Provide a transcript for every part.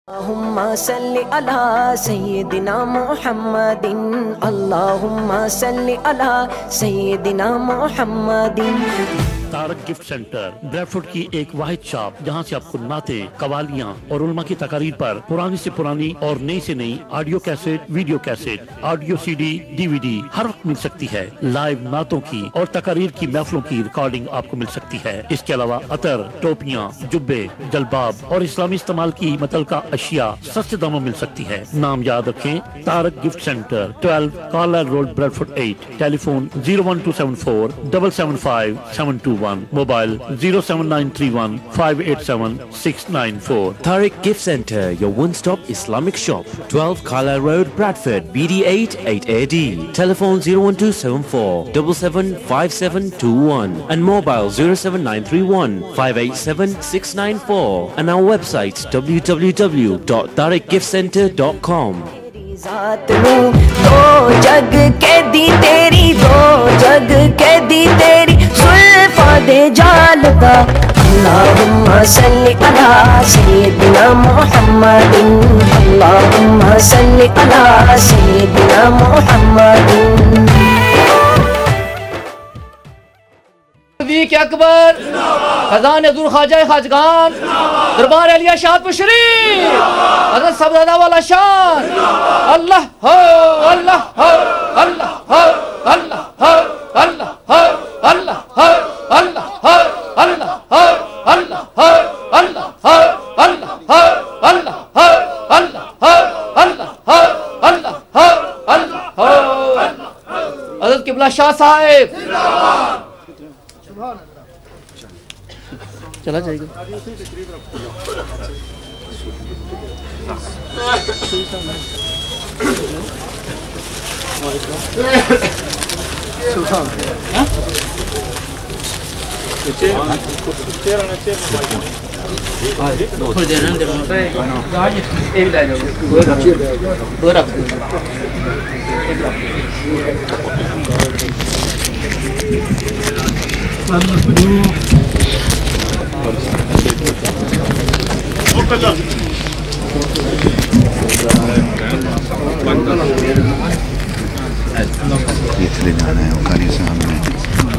اللہم صلی علی سیدنا محمد، اللہم صلی علی سیدنا محمد۔ تارک گفٹ سینٹر بریڈفورڈ کی ایک واحد شاپ جہاں سے آپ کو نعتیں، قوالیاں اور علماء کی تقاریر پر پرانی سے پرانی اور نئی سے نئی audio cassette, video cassette, audio C D, D V D ہر وقت مل سکتی ہے۔ لائیو نعتوں کی اور تقاریر کی محفلوں کی ریکارڈنگ آپ کو مل سکتی ہے۔ اس کے علاوہ عطر، ٹوپیاں، جبے، جلباب اور اسلامی استعمال کی متعلقہ اشیاء سستے داموں مل سکتی ہے۔ نام یاد رکھیں، Tariq gift centre, 12 Carlisle road, Bradford 8۔ Telephone 01274 775 721، mobile 07931 587 694۔ Tariq Gift Center, your one-stop Islamic shop, 12 Carlisle Road, Bradford, BD8 8AD. Telephone 01274 775721 and mobile 07931 587 694 and our website www.tariqgiftcenter.com. ذات نو دو جگ کے دی تیری، دو جگ کے دی تیری زلفاں دے جالتا۔ اللہم صلی علی سیدنا محمد، اللہم صلی علی سیدنا محمد۔ صدیق اکبر، خزان حضور خواجہ خواجگان، دربار علیہ شاہپور شریف، حضرت صاحبزادہ والا شان، اللہ ہو اللہ ہو اللہ ہو اللہ ہو اللہ ہو اللہ ہو اللہ ہو اللہ ہو اللہ ہو اللہ ہو اللہ ہو اللہ ہو اللہ ہو اللہ ہو اللہ ہو اللہ ہو۔ حضرت قبلہ شاہ صاحب چلا جائے گا۔ چلے جانا ہے قاری صاحب نے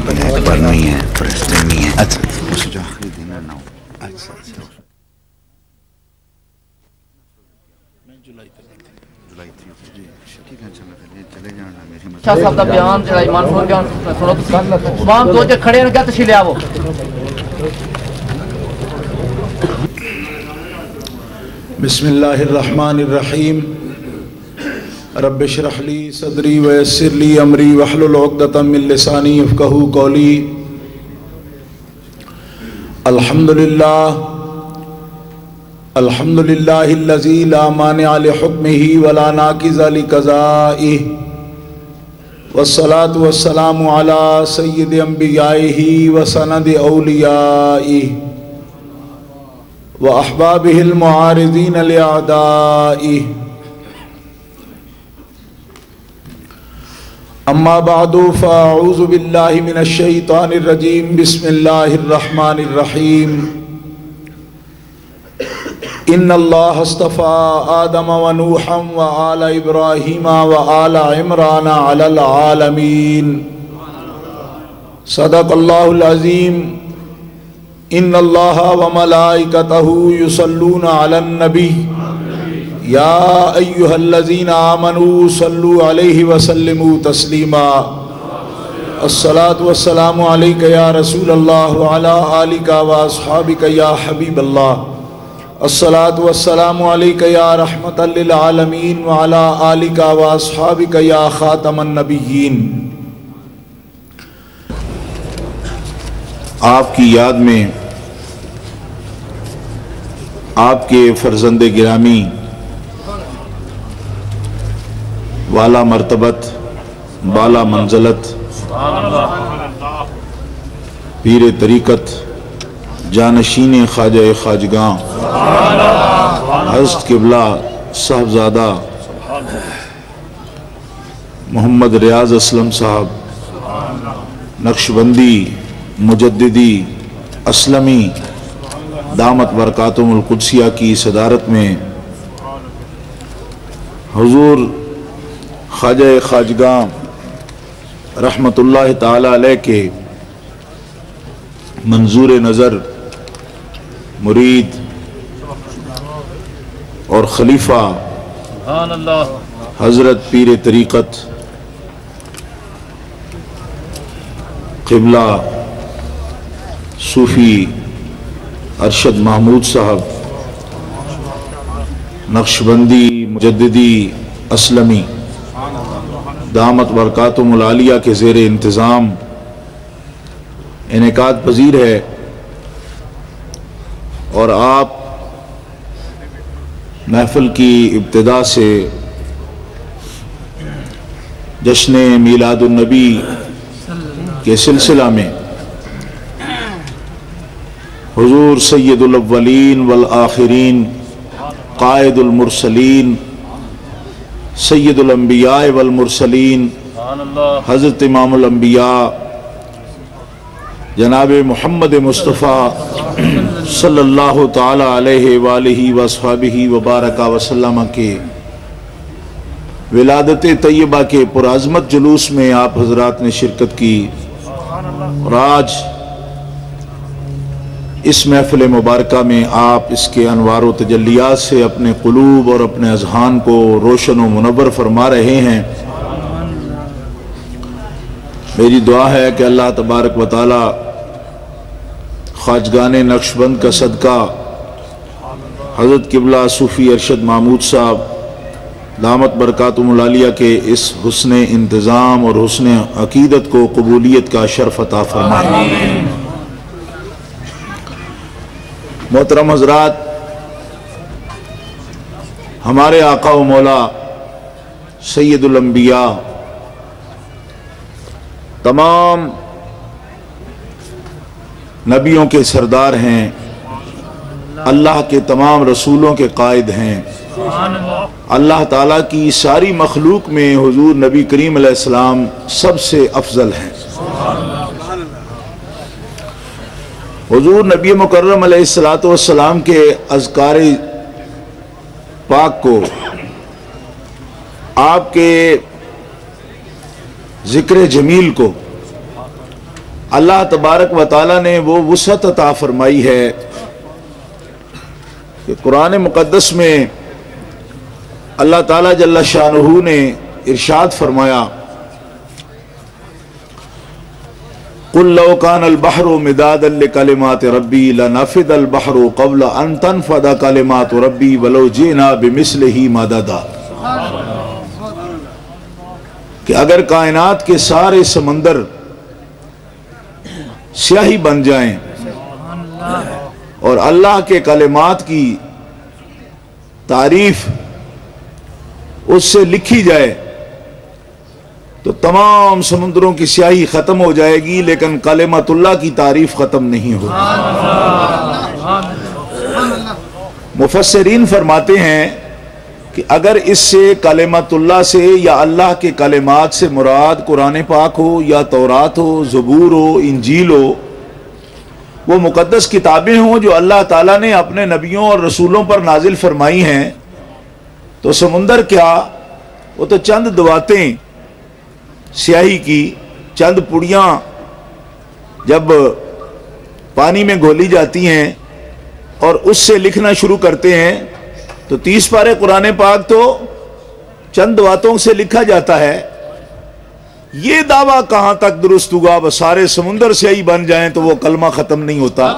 بلیک برنی ہے، پرسٹنی ہے، اچھا اس جو آخری دن ہے نو اچھا چلے جانا میرے شاہ صاحب کا بیان جڑا ایمان فون بیان سنو تو تمام دو جے کھڑے ہیں کیا تشریف لے آو۔ بسم اللہ الرحمن الرحیم، رب اشرح لی صدری ویسر لی امری واحلل عقدۃ من لسانی یفقہوا قولی۔ الحمدللہ الذی لا مانع لحکمہ ولا ناقض لقضائہ، والصلاة والسلام علی سید انبیائہ وسند اولیائہ وأحبابه المعارضين لأعدائه، أما بعد فأعوذ بالله من الشيطان الرجيم، بسم الله الرحمن الرحيم۔ إن الله اصطفى آدم ونوحا وآل إبراهيم وآل عمران على العالمين، صدق الله العظيم۔ ان اللہ وملائکتہ یصلون علی النبی یا ایہا الذین آمنوا صلوا علیہ وسلموا تسلیما۔ الصلاة والسلام علیک یا رسول اللہ وعلی آلک واصحابک یا حبیب اللہ۔ الصلاة والسلام علیک یا رحمت للعالمین وعلی آلک واصحابک یا خاتم النبیین۔ آپ کی یاد میں آپ کے فرزند گرامی والا مرتبت، بالا منزلت، پیر طریقت، جانشین خواجہ خواجگاں حضرت قبلہ صاحبزادہ محمد ریاض اسلم صاحب نقشبندی مجددی اسلمی دامت برکاتہم القدسیہ کی صدارت میں حضور خواجہ خواجگاں رحمت اللہ تعالی علیہ کے منظور نظر مرید اور خلیفہ حضرت پیر طریقت قبلہ صوفی ارشد محمود صاحب نقشبندی مجددی اسلمی دامت برکاتہم العالیہ کے زیر انتظام انعقاد پذیر ہے، اور آپ محفل کی ابتدا سے جشن میلاد النبی کے سلسلہ میں حضور سید الاولین والآخرین قائد المرسلین سید الانبیاء والمرسلین حضرت امام الانبیاء جناب محمد مصطفیٰ صلی اللہ تعالی علیہ وآلہ وصحبہ وبارک وسلم کے ولادت طیبہ کے پرعظمت جلوس میں آپ حضرات نے شرکت کی، اور آج اس محفل مبارکہ میں آپ اس کے انوار و تجلیات سے اپنے قلوب اور اپنے اذہان کو روشن و منور فرما رہے ہیں۔ میری دعا ہے کہ اللہ تبارک و تعالی خواجگان نقشبند کا صدقہ حضرت قبلہ صوفی ارشد محمود صاحب دامت برکاتہم العالیہ کے اس حسن انتظام اور حسن عقیدت کو قبولیت کا شرف عطا فرمائے۔ محترم حضرات، ہمارے آقا و مولا سید الانبیاء تمام نبیوں کے سردار ہیں، اللہ کے تمام رسولوں کے قائد ہیں، اللہ تعالیٰ کی ساری مخلوق میں حضور نبی کریم علیہ السلام سب سے افضل ہیں۔ حضور نبی مکرم علیہ السلام کے اذکار پاک کو، آپ کے ذکر جمیل کو اللہ تبارک و تعالیٰ نے وہ وسعت عطا فرمائی ہے کہ قرآن مقدس میں اللہ تعالیٰ جل شانہ نے ارشاد فرمایا، قُلْ لَوْ كَانَ الْبَحْرُ مِدَادًا لِكَلِمَاتِ رَبِّي لَنَفِدَ الْبَحْرُ قَبْلَ أَن تَنْفَدَ كَلِمَاتُ رَبِّي وَلَوْ جِئْنَا بِمِثْلِهِ مَدَدًا، کہ اگر کائنات کے سارے سمندر سیاہی بن جائیں اور اللہ کے کلمات کی تعریف اس سے لکھی جائے تو تمام سمندروں کی سیاہی ختم ہو جائے گی، لیکن کلمات اللہ کی تعریف ختم نہیں ہوگی۔ مفسرین فرماتے ہیں کہ اگر اس سے کلمات اللہ سے یا اللہ کے کلمات سے مراد قرآن پاک ہو یا تورات ہو، زبور ہو، انجیل ہو، وہ مقدس کتابیں ہوں جو اللہ تعالیٰ نے اپنے نبیوں اور رسولوں پر نازل فرمائی ہیں، تو سمندر کیا، وہ تو چند دواتیں سیاہی کی، چند پڑیاں جب پانی میں گھولی جاتی ہیں اور اس سے لکھنا شروع کرتے ہیں تو 30 پارے قرآن پاک تو چند دواتوں سے لکھا جاتا ہے۔ یہ دعویٰ کہاں تک درست ہوگا؟ بس سارے سمندر سیاہی بن جائیں تو وہ کلمہ ختم نہیں ہوتا۔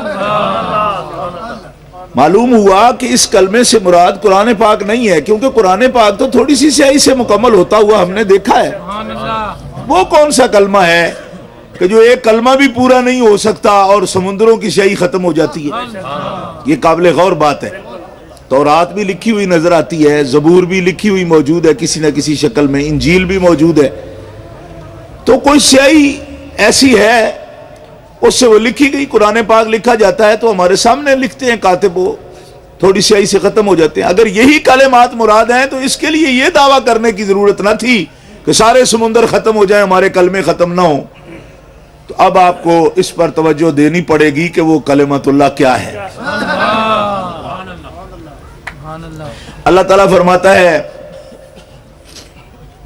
معلوم ہوا کہ اس کلمے سے مراد قرآن پاک نہیں ہے، کیونکہ قرآن پاک تو تھوڑی سی سیاہی سے مکمل ہوتا ہوا ہم نے دیکھا ہے۔ وہ کون سا کلمہ ہے کہ جو ایک کلمہ بھی پورا نہیں ہو سکتا اور سمندروں کی سیاہی ختم ہو جاتی ہے؟ یہ قابل غور بات ہے۔ تورات بھی لکھی ہوئی نظر آتی ہے، زبور بھی لکھی ہوئی موجود ہے کسی نہ کسی شکل میں، انجیل بھی موجود ہے، تو کوئی سیاہی ایسی ہے اس سے وہ لکھی گئی، قرآن پاک لکھا جاتا ہے تو ہمارے سامنے لکھتے ہیں کاتب، وہ تھوڑی سیاہی سے ختم ہو جاتے ہیں۔ اگر یہی کلمات مراد ہیں تو اس کے لیے یہ دعویٰ کرنے کی ضرورت نہ تھی کہ سارے سمندر ختم ہو جائیں ہمارے کلمے ختم نہ ہوں۔ تو اب آپ کو اس پر توجہ دینی پڑے گی کہ وہ کلمات اللہ کیا ہے۔ اللہ تعالیٰ فرماتا ہے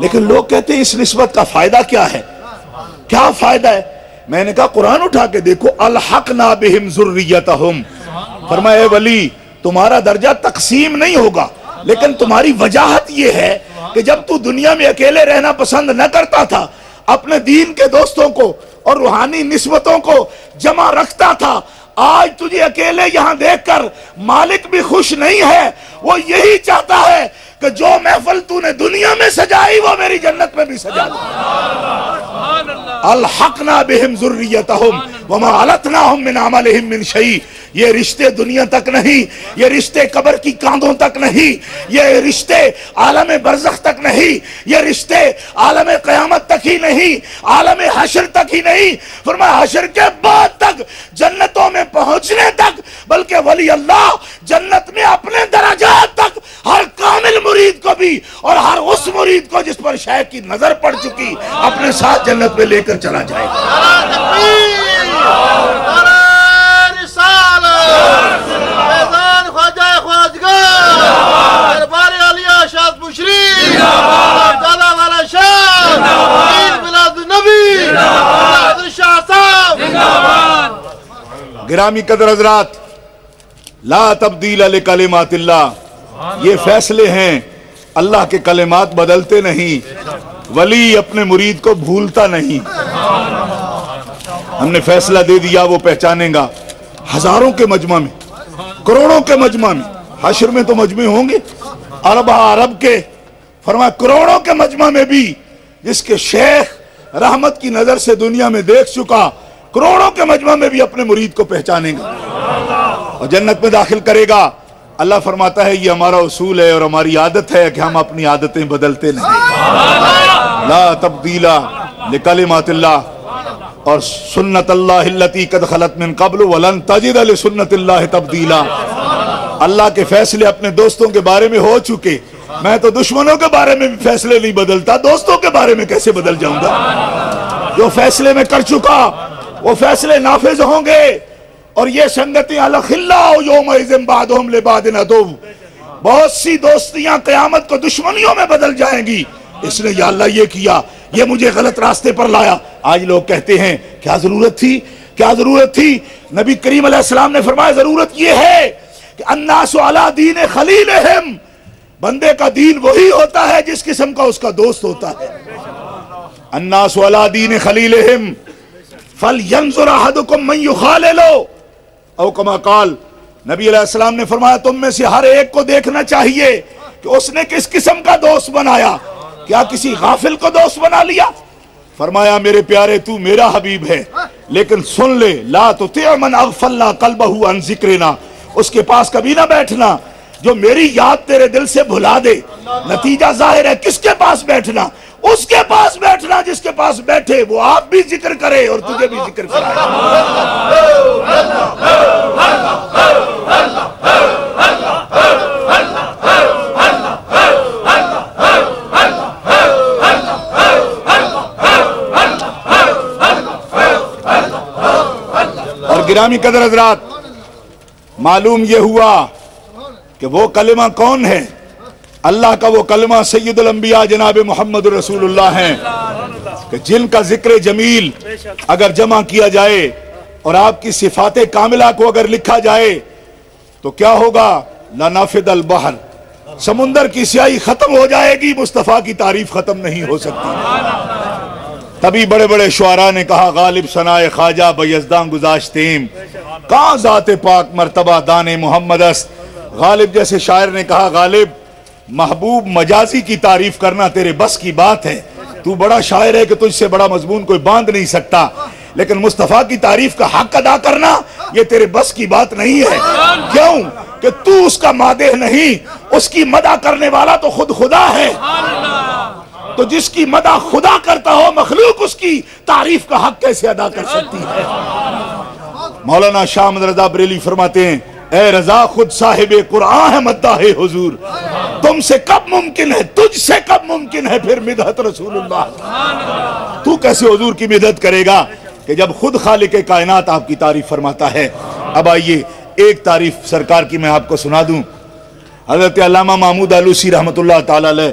لیکن لوگ کہتے ہیں اس نسبت کا فائدہ کیا ہے؟ کیا فائدہ ہے؟ میں نے کہا قرآن اٹھا کے دیکھو، الحقنا بہم ذریتہم، فرمایا اے ولی تمہارا درجہ تقسیم نہیں ہوگا، لیکن تمہاری وجاہت یہ ہے کہ جب تو دنیا میں اکیلے رہنا پسند نہ کرتا تھا، اپنے دین کے دوستوں کو اور روحانی نسبتوں کو جمع رکھتا تھا، آج تجھے اکیلے یہاں دیکھ کر مالک بھی خوش نہیں ہے، وہ یہی چاہتا ہے کہ جو محفل تو نے دنیا میں سجائی وہ میری جنت میں بھی سجا دے۔ الحقنا بہم ذریتہم وما علتناہم من عملہم من شیء، یہ رشتے دنیا تک نہیں، یہ رشتے قبر کی کاندھوں تک نہیں، یہ رشتے عالم برزخ تک نہیں، یہ رشتے عالم قیامت تک ہی نہیں، عالم حشر تک ہی نہیں، فرمایا حشر کے بعد تک، جنتوں میں پہنچنے تک، بلکہ ولی اللہ جنت میں اپنے درجات تک ہر کامل مرید کو بھی اور ہر اس مرید کو جس پر شیخ کی نظر پڑ چکی اپنے ساتھ جنت میں لے کر چلا جائے گا۔ گرامی قدر حضرات، لا تبدیل لکلمات اللہ، یہ فیصلے ہیں، اللہ کے کلمات بدلتے نہیں، ولی اپنے مرید کو بھولتا نہیں۔ ہم نے فیصلہ دے دیا وہ پہچانے گا، ہزاروں کے مجمع میں، کروڑوں کے مجمع میں، حشر میں تو مجمع ہوں گے ارب عرب کے، فرمایا کروڑوں کے مجمع میں بھی جس کے شیخ رحمت کی نظر سے دنیا میں دیکھ چکا، کروڑوں کے مجمع میں بھی اپنے مرید کو پہچانے گا اور جنت میں داخل کرے گا۔ اللہ فرماتا ہے یہ ہمارا اصول ہے اور ہماری عادت ہے کہ ہم اپنی عادتیں بدلتے نہیں۔ لا تبدیل لکلمات اللہ، اور سنت اللہ التی قد خلت من قبل ولن تجد لسنت اللہ تبدیلا۔ اللہ کے فیصلے اپنے دوستوں کے بارے میں ہو چکے، میں تو دشمنوں کے بارے میں بھی فیصلے نہیں بدلتا، دوستوں کے بارے میں کیسے بدل جاؤں گا؟ جو فیصلے میں کر چکا وہ فیصلے نافذ ہوں گے۔ اور یہ سنگتیں الخلاء یومئذ بعضهم لبعض عدو، بہت سی دوستیاں قیامت کو دشمنیوں میں بدل جائیں گی، اس نے یا اللہ یہ کیا، یہ مجھے غلط راستے پر لایا۔ آج لوگ کہتے ہیں کیا ضرورت تھی، کیا ضرورت تھی؟ نبی کریم علیہ السلام نے فرمایا ضرورت یہ ہے کہ الناس علی دین خلیلہم، بندے کا دین وہی ہوتا ہے جس قسم کا اس کا دوست ہوتا ہے۔ الناس علی دین خلیلہم فَلْيَنْظُرْ أَحَدُكُمْ مَنْ يُخَالِلُ، او کما قال، نبی علیہ السلام نے فرمایا تم میں سے ہر ایک کو دیکھنا چاہیے کہ اس نے کس قسم کا دوست بنایا، کیا کسی غافل کو دوست بنا لیا؟ فرمایا میرے پیارے تو میرا حبیب ہے، لیکن سن لے، لا تطع من اغفلنا قلبہ عن ذکرنا، اس کے پاس کبھی نہ بیٹھنا جو میری یاد تیرے دل سے بھلا دے۔ نتیجہ ظاہر ہے، کس کے پاس بیٹھنا؟ اس کے پاس بیٹھنا جس کے پاس بیٹھے وہ آپ بھی ذکر کرے اور تجھے بھی ذکر کرائے۔ اور گرامی قدر حضرات، معلوم یہ ہوا کہ وہ کلمہ کون ہے؟ اللہ کا وہ کلمہ سید الانبیاء جناب محمد رسول اللہ ہیں کہ جن کا ذکر جمیل اگر جمع کیا جائے اور آپ کی صفات کاملہ کو اگر لکھا جائے تو کیا ہوگا؟ لنفد البحر، سمندر کی سیاہی ختم ہو جائے گی، مصطفیٰ کی تعریف ختم نہیں ہو سکتی۔ تبھی بڑے بڑے شعراء نے کہا غالب ثنائے خواجہ بیزدان گزاشتیم، کہاں ذات پاک مرتبہ دان محمد است۔ غالب جیسے شاعر نے کہا غالب محبوب مجازی کی تعریف کرنا تیرے بس کی بات ہے، تو بڑا شاعر ہے کہ تجھ سے بڑا مضمون کوئی باندھ نہیں سکتا، لیکن مصطفیٰ کی تعریف کا حق ادا کرنا یہ تیرے بس کی بات نہیں ہے۔ کیوں کہ تو اس کا مادح نہیں، اس کی مدح کرنے والا تو خود خدا ہے، تو جس کی مدح خدا کرتا ہو مخلوق اس کی تعریف کا حق کیسے ادا کر سکتی ہے؟ مولانا شاہ احمد رضا بریلی فرماتے ہیں اے رضا خود صاحب قرآن ہے مداح حضور، تم سے کب ممکن ہے، تجھ سے کب ممکن ہے پھر مدحت رسول اللہ؟ تو کیسے حضور کی مدحت کرے گا کہ جب خود خالق کائنات آپ کی تعریف فرماتا ہے؟ اب آئیے ایک تعریف سرکار کی میں آپ کو سنا دوں۔ حضرت علامہ محمود آلوسی رحمت اللہ تعالی علیہ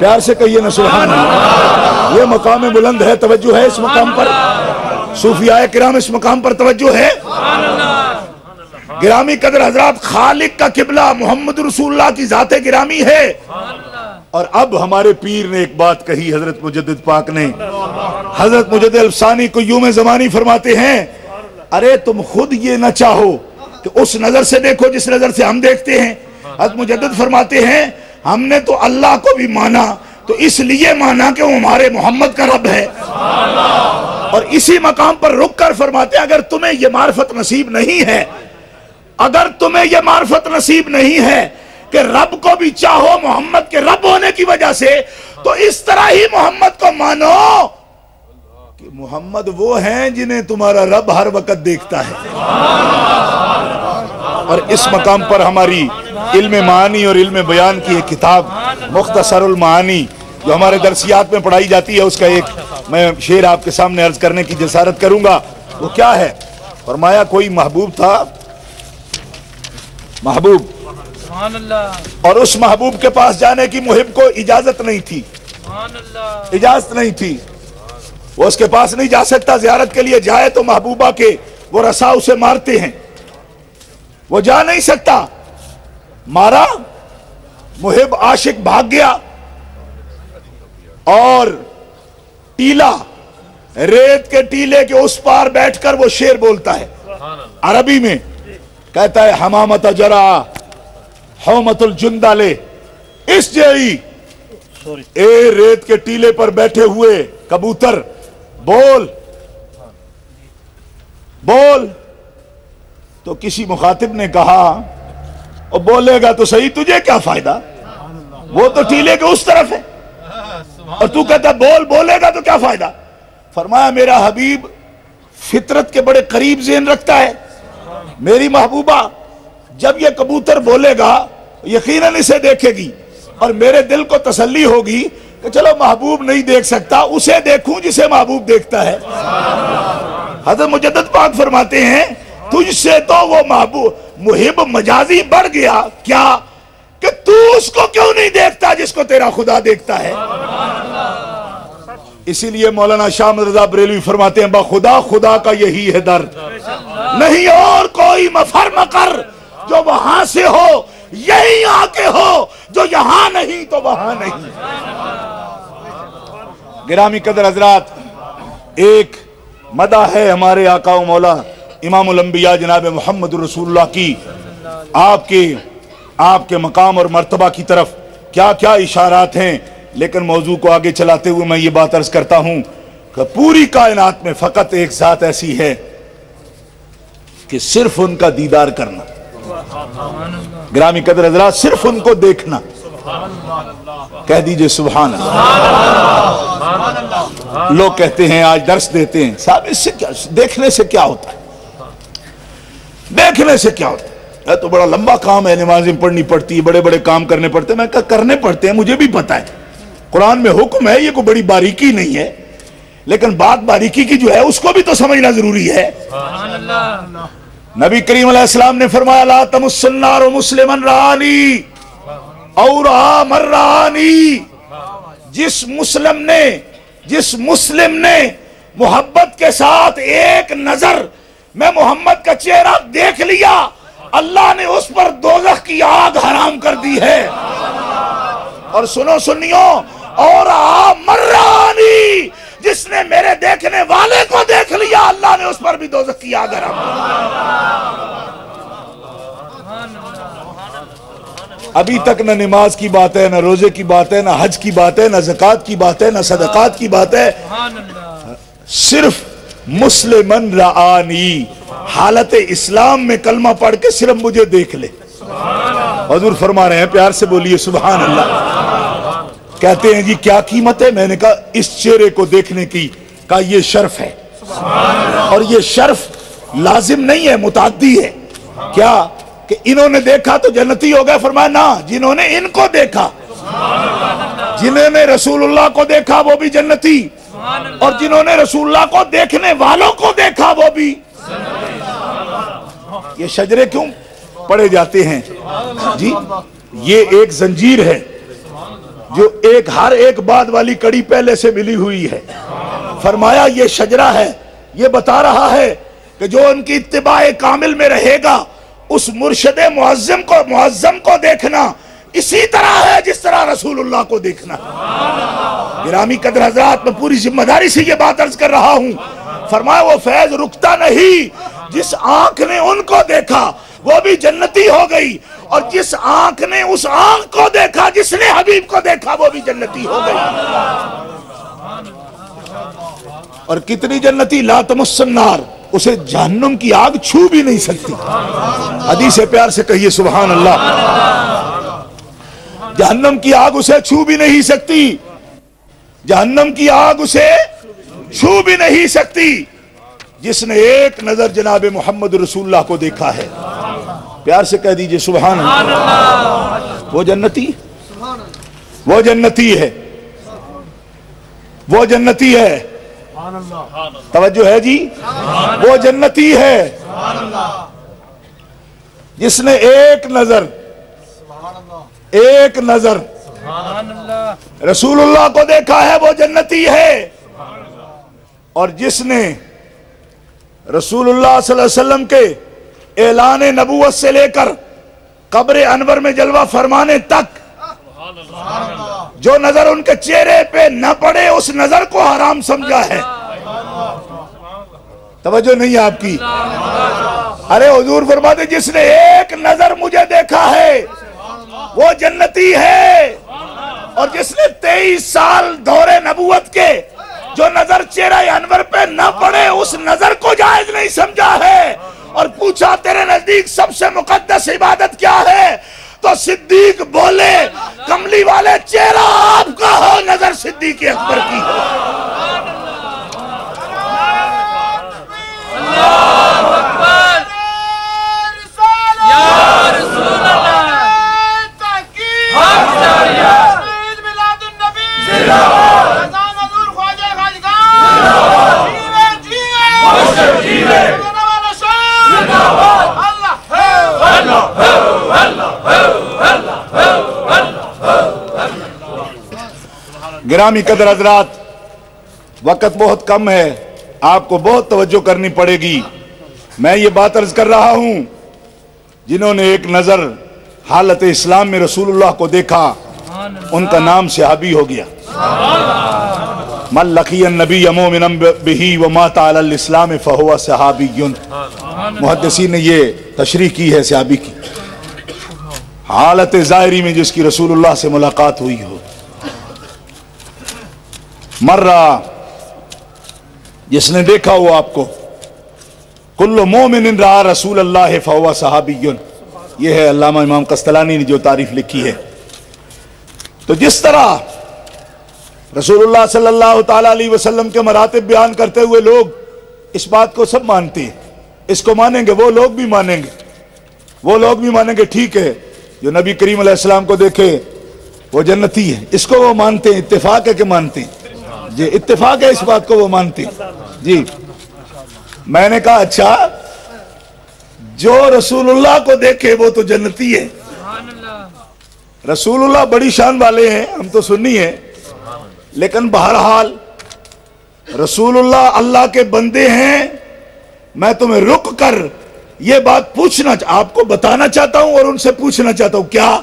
پیار سے کہیے نا سبحان اللہ. یہ مقام بلند ہے, توجہ ہے اس مقام پر. صوفیاء کرام اس مقام پر توجہ ہے. گرامی قدر حضرات, خالق کا قبلہ محمد رسول اللہ کی ذات گرامی ہے. اور اب ہمارے پیر نے ایک بات کہی, حضرت مجدد پاک نے. حضرت مجدد الفسانی قیوم زمانی فرماتے ہیں, ارے تم خود یہ نہ چاہو کہ اس نظر سے دیکھو جس نظر سے ہم دیکھتے ہیں. حضرت مجدد فرماتے ہیں, ہم نے تو اللہ کو بھی مانا تو اس لیے مانا کہ وہ ہمارے محمد کا رب ہے. اور اسی مقام پر رک کر فرماتے ہیں, اگر تمہیں یہ معرفت نصیب نہیں ہے, اگر تمہیں یہ معرفت نصیب نہیں ہے کہ رب کو بھی چاہو محمد کے رب ہونے کی وجہ سے, تو اس طرح ہی محمد کو مانو کہ محمد وہ ہیں جنہیں تمہارا رب ہر وقت دیکھتا ہے. اور اس مقام پر ہماری علم معانی اور علم بیان کی ایک کتاب مختصر المعانی جو ہمارے درسیات میں پڑھائی جاتی ہے, اس کا ایک میں شعر آپ کے سامنے عرض کرنے کی جسارت کروں گا. وہ کیا ہے؟ فرمایا کوئی محبوب تھا, محبوب, اور اس محبوب کے پاس جانے کی محب کو اجازت نہیں تھی, اجازت نہیں تھی, وہ اس کے پاس نہیں جا سکتا. زیارت کے لیے جائے تو محبوبہ کے وہ رسا اسے مارتے ہیں, وہ جا نہیں سکتا. مارا, محب عاشق بھاگ گیا, اور ٹیلا, ریت کے ٹیلے کے اس پار بیٹھ کر وہ شعر بولتا ہے عربی میں. کہتا ہے, حمامت جرا حومت الجندہ لے اس جئی, اے ریت کے ٹیلے پر بیٹھے ہوئے کبوتر بول, بول. تو کسی مخاطب نے کہا, اور بولے گا تو صحیح, تجھے کیا فائدہ, وہ تو ٹیلے کے اس طرف ہے, اور تو کہتا بول, بولے گا تو کیا فائدہ. فرمایا میرا حبیب فطرت کے بڑے قریب ذہن رکھتا ہے. میری محبوبہ جب یہ کبوتر بولے گا یقیناً اسے دیکھے گی, اور میرے دل کو تسلی ہوگی کہ چلو محبوب نہیں دیکھ سکتا, اسے دیکھوں جسے محبوب دیکھتا ہے. حضرت مجدد پاک فرماتے ہیں, تجھ سے تو وہ محب مجازی بڑھ گیا, کیا کہ تو اس کو کیوں نہیں دیکھتا جس کو تیرا خدا دیکھتا ہے. اسی لیے مولانا شاہ احمد رضا بریلوی فرماتے ہیں, بخدا خدا کا یہی ہے در, نہیں اور کوئی مفر مکر جو وہاں سے ہو, یہی آ کے ہو, جو یہاں نہیں تو وہاں نہیں. گرامی قدر حضرات, ایک مدح ہے ہمارے آقا و مولا امام الانبیاء جناب محمد رسول اللہ کی. آپ کے مقام اور مرتبہ کی طرف کیا کیا اشارات ہیں, لیکن موضوع کو آگے چلاتے ہوئے میں یہ بات عرض کرتا ہوں کہ پوری کائنات میں فقط ایک ذات ایسی ہے کہ صرف ان کا دیدار کرنا. گرامی قدر حضرات, صرف ان کو دیکھنا. کہہ دیجئے سبحان اللہ. لوگ کہتے ہیں, آج درس دیتے ہیں, صاحب اس سے کیا, دیکھنے سے کیا ہوتا ہے, دیکھنے سے کیا ہوتا ہے, تو بڑا لمبا کام ہے, نمازیں پڑھنی پڑتی ہے, بڑے بڑے کام کرنے پڑتے ہیں. میں کہا کرنے پڑتے ہیں, مجھے بھی پتا ہے, قرآن میں حکم ہے, یہ کوئی بڑی باریکی نہیں ہے, لیکن بات باریکی کی جو ہے اس کو بھی تو سمجھنا ضروری ہے. نبی کریم علیہ السلام نے فرمایا, لا تمس النار مسلما رآنی او رآ من رآنی. جس مسلم نے محبت کے ساتھ ایک نظر میں محمد کا چہرہ دیکھ لیا, اللہ نے اس پر دوزخ کی آگ حرام کر دی ہے. اور سنو سنیو, اور مرانی, جس نے میرے دیکھنے والے کو دیکھ لیا, اللہ نے اس پر بھی دوزخ کی آگ حرام کر دی. ابھی تک نہ نماز کی بات ہے, نہ روزے کی بات ہے, نہ حج کی بات ہے, نہ زکوٰۃ کی بات ہے, نہ صدقات کی بات ہے, صرف مسلمن رآنی, حالت اسلام میں کلمہ پڑھ کے صرف مجھے دیکھ لے. حضور فرما رہے ہیں, پیار سے بولیے سبحان اللہ. کہتے ہیں جی کیا قیمت ہے, میں نے کہا اس چہرے کو دیکھنے کی کا یہ شرف ہے, اور یہ شرف لازم نہیں ہے, متعدی ہے. کیا کہ انہوں نے دیکھا تو جنتی ہو گئے؟ فرمایا نا, جنہوں نے ان کو دیکھا, جنہوں نے رسول اللہ کو دیکھا وہ بھی جنتی, اور جنہوں نے رسول اللہ کو دیکھنے والوں کو دیکھا وہ بھی. یہ شجرے کیوں پڑے جاتے ہیں جی؟ یہ ایک زنجیر ہے جو ہر ایک بعد والی کڑی پہلے سے ملی ہوئی ہے. فرمایا یہ شجرہ ہے، یہ بتا رہا ہے کہ جو ان کی اتباع کامل میں رہے گا اس مرشد معظم کو دیکھنا اسی طرح ہے جس طرح رسول اللہ کو دیکھنا. گرامی قدر حضرات، میں پوری ذمہ داری سے یہ بات عرض کر رہا ہوں. فرمایا وہ فیض رکتا نہیں، جس آنکھ نے ان کو دیکھا وہ بھی جنتی ہو گئی، اور جس آنکھ نے اس آنکھ کو دیکھا جس نے حبیب کو دیکھا وہ بھی جنتی ہو گئی. اور کتنی جنتی؟ لا تمس النار، اسے جہنم کی آگ چھو بھی نہیں سکتی. حدیث پیار سے کہیے سبحان اللہ. جہنم کی آگ اسے چھو بھی نہیں سکتی، جہنم کی آگ اسے چھو بھی نہیں سکتی جس نے ایک نظر جناب محمد رسول اللہ کو دیکھا ہے. پیار سے کہہ دیجئے سبحان اللہ. وہ جنتی ہے، وہ جنتی ہے. توجہ ہے جی؟ وہ جنتی ہے جس نے ایک نظر رسول اللہ کو دیکھا ہے، وہ جنتی ہے. اور جس نے رسول اللہ صلی اللہ علیہ وسلم کے اعلان نبوت سے لے کر قبر انور میں جلوہ فرمانے تک جو نظر ان کے چہرے پہ نہ پڑے اس نظر کو حرام سمجھا ہے. توجہ نہیں آپ کی؟ ارے حضور فرماتے جس نے ایک نظر مجھے دیکھا ہے وہ جنتی ہے، اور جس نے 23 سال دور نبوت کے جو نظر چہرہ انور پہ نہ پڑے اس نظر کو جائز نہیں سمجھا ہے. اور پوچھا تیرے نزدیک سب سے مقدس عبادت کیا ہے؟ تو صدیق بولے کملی والے چہرہ آپ کا ہو، نظر صدیق اکبر کی ہو. اللہ اکبر یا رسول اللہ. حق جاریہ میلاد النبی زندہ باد. اذان حضور خواجہ خاجگان مشرق جیوے زندہ باد. گرامی قدر حضرات، وقت بہت کم ہے، آپ کو بہت توجہ کرنی پڑے گی. میں یہ بات عرض کر رہا ہوں جنہوں نے ایک نظر حالت اسلام میں رسول اللہ کو دیکھا ان کا نام صحابی ہو گیا. من لقی النبی مؤمنا بہ ومات علی الاسلام فہو صحابی. محدثین نے یہ تشریح کی ہے صحابی کی، حالت ظاہری میں جس کی رسول اللہ سے ملاقات ہوئی ہو. مرہ جس نے دیکھا ہو آپ کو. کل مومن رأى رسول اللہ فہو صحابی. یہ ہے علامہ امام قسطلانی نے جو تعریف لکھی ہے. تو جس طرح رسول اللہ صلی اللہ تعالی علیہ وسلم کے مراتب بیان کرتے ہوئے لوگ اس بات کو سب مانتے ہیں، اس کو مانیں گے، وہ لوگ بھی مانیں گے، ٹھیک ہے جو نبی کریم علیہ السلام کو دیکھے وہ جنتی ہے، اس کو وہ مانتے ہیں. اتفاق ہے کہ مانتے ہیں؟ جی اتفاق ہے اس بات کو وہ مانتے ہیں. جی میں نے کہا اچھا جو رسول اللہ کو دیکھے وہ تو جنتی ہے. رسول اللہ بڑی شان والے ہیں، ہم تو سنی ہیں، لیکن بہرحال رسول اللہ اللہ کے بندے ہیں. میں تمہیں رک کر یہ بات پوچھنا آپ کو بتانا چاہتا ہوں اور ان سے پوچھنا چاہتا ہوں کیا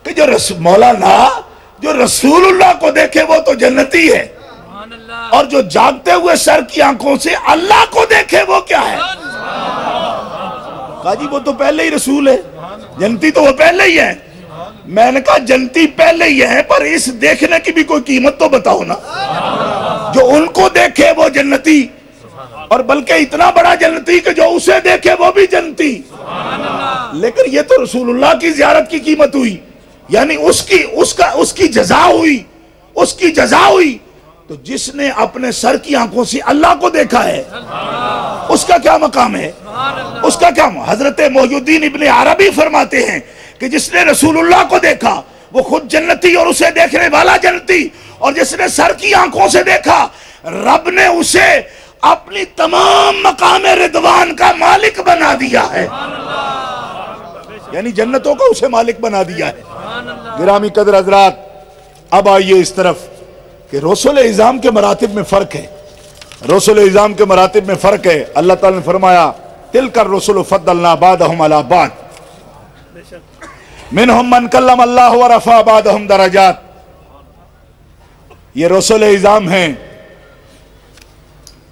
کہ جو مولانا جو رسول اللہ کو دیکھے وہ تو جنتی ہے، اور جو جاگتے ہوئے سر کی آنکھوں سے اللہ کو دیکھے وہ کیا ہے؟ کہا جی وہ تو پہلے ہی رسول ہے، جنتی تو وہ پہلے ہی ہے. میں نے کہا جنتی پہلے ہی ہے، پر اس دیکھنے کی بھی کوئی قیمت تو بتاؤ نا. جو ان کو دیکھے وہ جنتی، اور بلکہ اتنا بڑا جنتی کہ جو اسے دیکھے وہ بھی جنتی. لیکن یہ تو رسول اللہ کی زیارت کی قیمت ہوئی، یعنی اس کی جزا ہوئی. تو جس نے اپنے سر کی آنکھوں سے اللہ کو دیکھا ہے اس کا کیا مقام ہے؟ اس کا کیا؟ حضرت محی الدین ابن عربی فرماتے ہیں کہ جس نے رسول اللہ کو دیکھا وہ خود جنتی اور اسے دیکھنے والا جنتی، اور جس نے سر کی آنکھوں سے دیکھا رب نے اسے اپنی تمام مقام رضوان کا مالک بنا دیا ہے، یعنی جنتوں کا اسے مالک بنا دیا ہے. گرامی قدر حضرات، اب آئیے اس طرف کہ رسول اعظام کے مراتب میں فرق ہے. رسول اعظام کے مراتب میں فرق ہے. اللہ تعالیٰ نے فرمایا تلک الرسل فضلنا بعضهم علی بعض منہم من کلم اللہ ورفع بعضهم درجات. یہ رسول اعظام ہیں.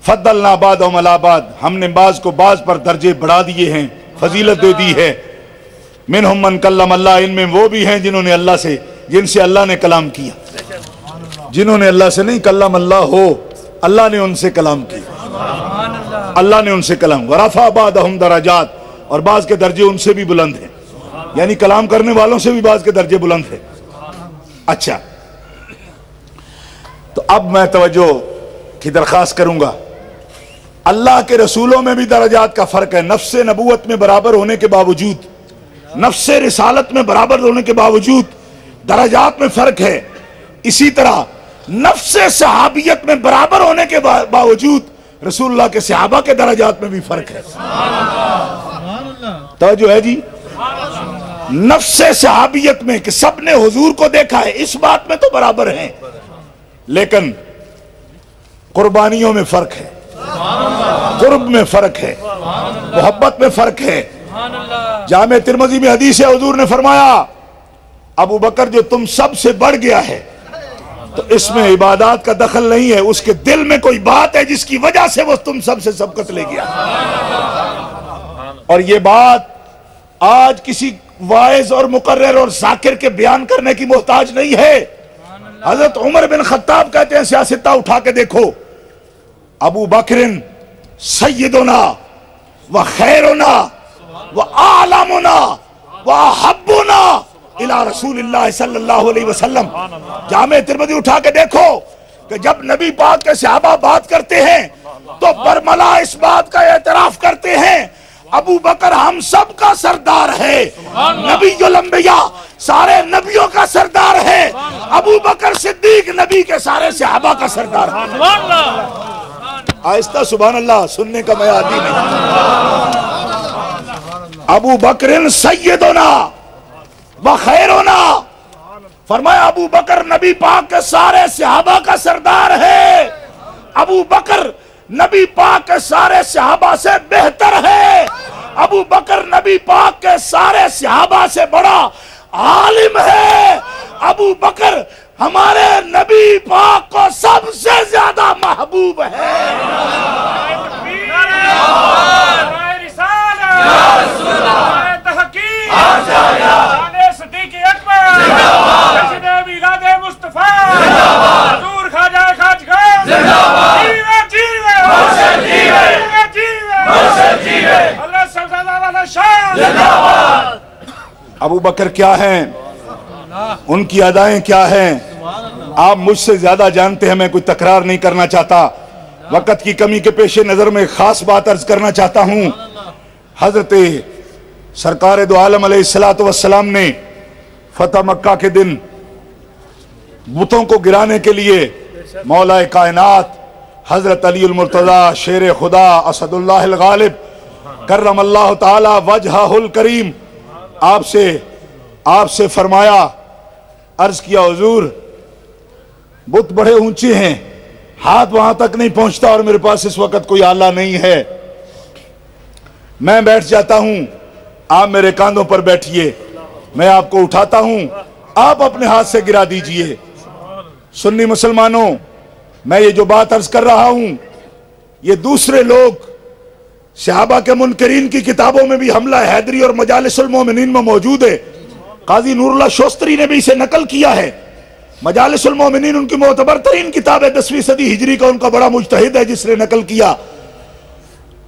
فضلنا بعضهم علی بعض, ہم نے بعض کو بعض پر درجے بڑھا دیے ہیں, فضیلت دے دی ہے. منہم من کلم اللہ, ان میں وہ بھی ہیں جن سے اللہ نے کلام کیا. جنہوں نے اللہ سے نہیں, کلم اللہ ہو, اللہ نے ان سے کلام کیا. اللہ نے ان سے کلام. ورفع بعضهم درجات, اور بعض کے درجے ان سے بھی بلند ہیں, یعنی کلام کرنے والوں سے بھی بعض کے درجے بلند ہیں. اچھا, تو اب میں توجہ کی درخواست کروں گا. اللہ کے رسولوں میں بھی درجات کا فرق ہے. نفس نبوت میں برابر ہونے کے باوجود, نفس رسالت میں برابر ہونے کے باوجود درجات میں فرق ہے. اسی طرح نفس صحابیت میں برابر ہونے کے باوجود رسول اللہ کے صحابہ کے درجات میں بھی فرق ہے. توجہ ہے جی. نفس صحابیت میں کہ سب نے حضور کو دیکھا ہے, اس بات میں تو برابر ہیں, لیکن قربانیوں میں فرق ہے, قرب میں فرق ہے, محبت میں فرق ہے. جامع ترمذی میں حدیث ہے, حضور نے فرمایا ابو بکر جو تم سب سے بڑھ گیا ہے تو اس میں عبادات کا دخل نہیں ہے, اس کے دل میں کوئی بات ہے جس کی وجہ سے وہ تم سب سے سبقت لے گیا. اور یہ بات آج کسی واعظ اور مقرر اور ذاکر کے بیان کرنے کی محتاج نہیں ہے. حضرت عمر بن خطاب کہتے ہیں, سیاستہ اٹھا کے دیکھو, ابو بکر سیدنا و خیرنا و اعلمنا و احبنا الى رسول اللہ صلی اللہ علیہ وسلم. جامع ترمذی اٹھا کے دیکھو کہ جب نبی پاک کے صحابہ بات کرتے ہیں تو برملا اس بات کا اعتراف کرتے ہیں ابو بکر ہم سب کا سردار ہے, نبی الانبیاء سارے نبیوں کا سردار ہے, ابو بکر صدیق نبی کے سارے صحابہ کا سردار ہے. آہستہ سبحان اللہ, سننے کا میں عادی نہیں. ابو بکر سیدنا و خیرنا, فرمایا ابو بکر نبی پاک کے سارے صحابہ کا سردار ہے, ابو بکر نبی پاک کے سارے صحابہ سے بہتر ہے, ابو بکر نبی پاک کے سارے صحابہ سے بڑا عالم ہے, ابو بکر ہمارے نبی پاک کو سب سے زیادہ محبوب ہے. ابو بکر کیا ہیں, ان کی ادائیں کیا ہیں, آپ مجھ سے زیادہ جانتے ہیں. میں کوئی تکرار نہیں کرنا چاہتا, وقت کی کمی کے پیش نظر میں خاص بات عرض کرنا چاہتا ہوں. حضرت سرکار دو عالم علیہ السلام نے فتح مکہ کے دن بتوں کو گرانے کے لیے مولا کائنات حضرت علی المرتضی شیر خدا اسد اللہ الغالب کرم اللہ تعالی وجہہ الکریم آپ سے فرمایا, عرض کیا حضور بت بڑے اونچے ہیں, ہاتھ وہاں تک نہیں پہنچتا اور میرے پاس اس وقت کوئی آلہ نہیں ہے, میں بیٹھ جاتا ہوں, آپ میرے کاندھوں پر بیٹھیے, میں آپ کو اٹھاتا ہوں, آپ اپنے ہاتھ سے گرا دیجئے. سنی مسلمانوں, میں یہ جو بات عرض کر رہا ہوں یہ دوسرے لوگ صحابہ کے منکرین کی کتابوں میں بھی حملہ حیدری اور مجالس المومنین میں موجود ہے. قاضی نور اللہ شوستری نے بھی اسے نقل کیا ہے. مجالس المومنین ان کی معتبر ترین کتاب ہے, 10ویں صدی ہجری کا ان کا بڑا مجتہد ہے جس نے نقل کیا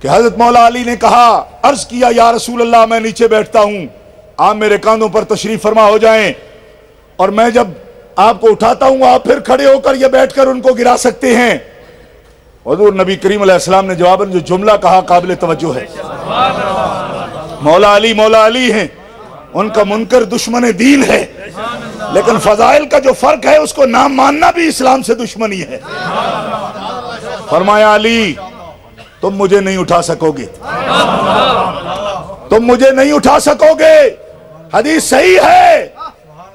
کہ حضرت مولا علی نے کہا, عرض کیا یا رسول اللہ میں نیچے بیٹھتا ہوں, آپ میرے کاندھوں پر تشریف فرما ہو جائیں, اور میں جب آپ کو اٹھاتا ہوں آپ پھر کھڑے ہو کر یا بیٹھ کر ان کو گرا سکتے ہیں. حضور نبی کریم علیہ السلام نے جواباً جو جملہ کہا قابل توجہ ہے. مولا علی ہیں, ان کا منکر دشمن دین ہے, لیکن فضائل کا جو فرق ہے اس کو نام ماننا بھی اسلام سے دشمنی ہے. فرمایا علی تم مجھے نہیں اٹھا سکو گے, تم مجھے نہیں اٹھا سکو گے. حدیث صحیح ہے,